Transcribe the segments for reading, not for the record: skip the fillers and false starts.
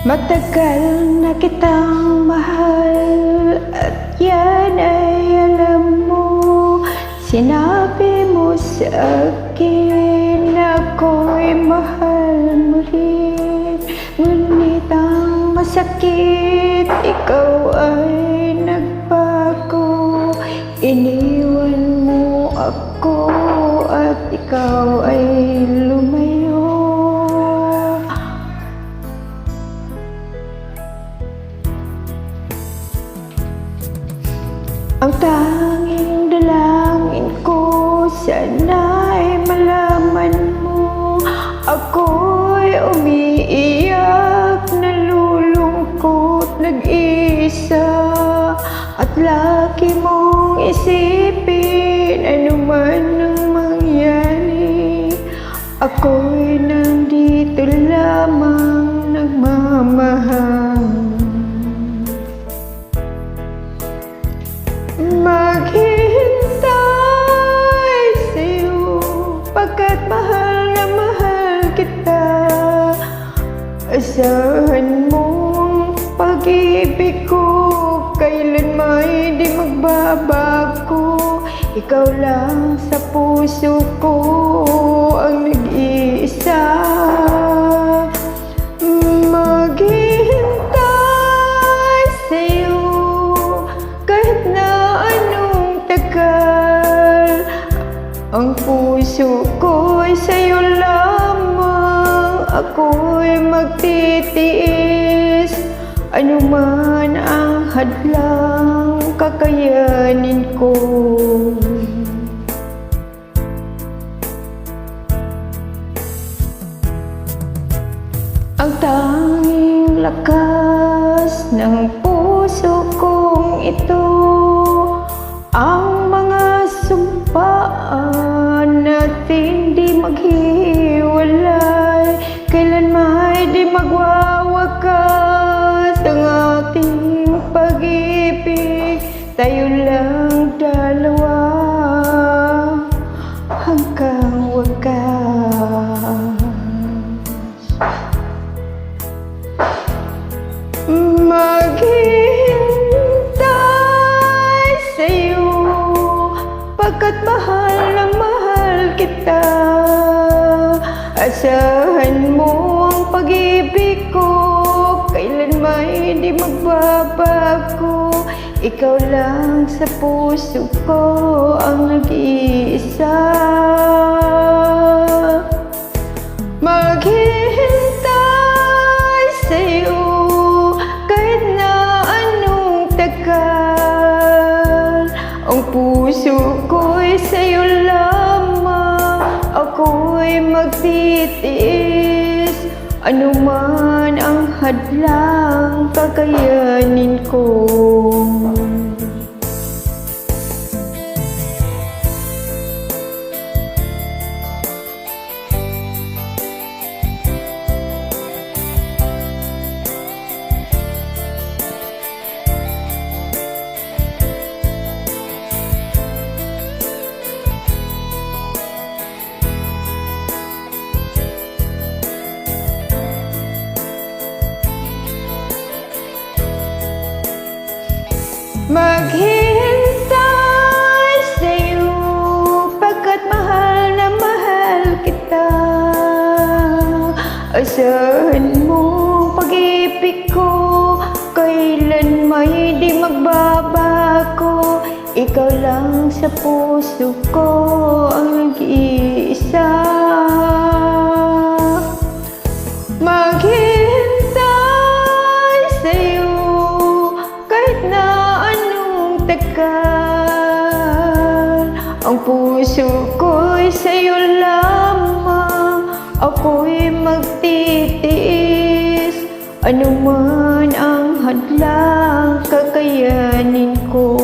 Matagal na kitang mahal at yan ay alam mo. Sinabi mo sa akin na ako'y mahal mo rin. Ngunit ang masakit, ikaw ay nagbago. Iniwan mo ako at ikaw ay lumayo. Ang tanging dalangin ko, sana'y malaman mo. Ako'y umiiyak, nalulungkot, nag-iisa. At lagi mong isipin, ano man ang mangyari. Ako'y nandito lamang, nagmamahal. Maghihintay sa'yo, pagkat mahal na mahal kita. Asahan mong pag-ibig ko, kailan may di magbabago. Ikaw lang sa puso ko ang nag-iisa. Maghihintay sa'yo kahit na anong tagal. Ang puso ko'y sa'yo lamang, ako'y magtitiis. Ano man ang hadlang, kakayanin ko. Ang tanging lakas ng puso kong ito, ang mga sumpaan natin di maghiwalay. Kailan may di magwawakas ang ating pag-ibig. Tayo lang dalawa hanggang wakas. Maghihintay sa'yo, pagkat mahal na mahal kita. Asahan mo ang pag-ibig ko, kailan may di magbabago. Ikaw lang sa puso ko ang nag-iisa. Maghihintay sa'yo kahit na anong tagal. Ang puso ko'y sa'yo lamang, ako'y magtitiis. Ano man ang hadlang, kakayanin ko. Maghihintay sa'yo, pagkat mahal na mahal kita. Asahan mo pag-ibig ko, kailan may di magbabago. Ikaw lang sa puso ko ang nag-iisa. Maghihintay sa'yo kahit na anong tagal. Ang puso ko'y sa'yo lamang, ako'y magtitiis. Ano man ang hadlang, kakayanin ko.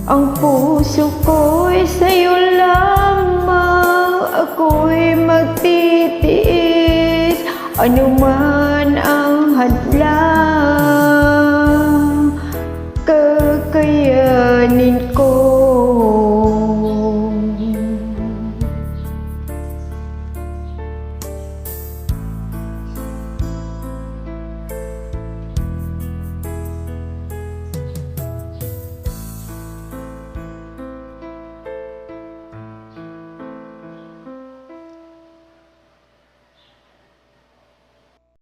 Ang puso ko'y sa'yo lamang, ako'y magtitiis. Ano man ang hadlang, kakayanin ko.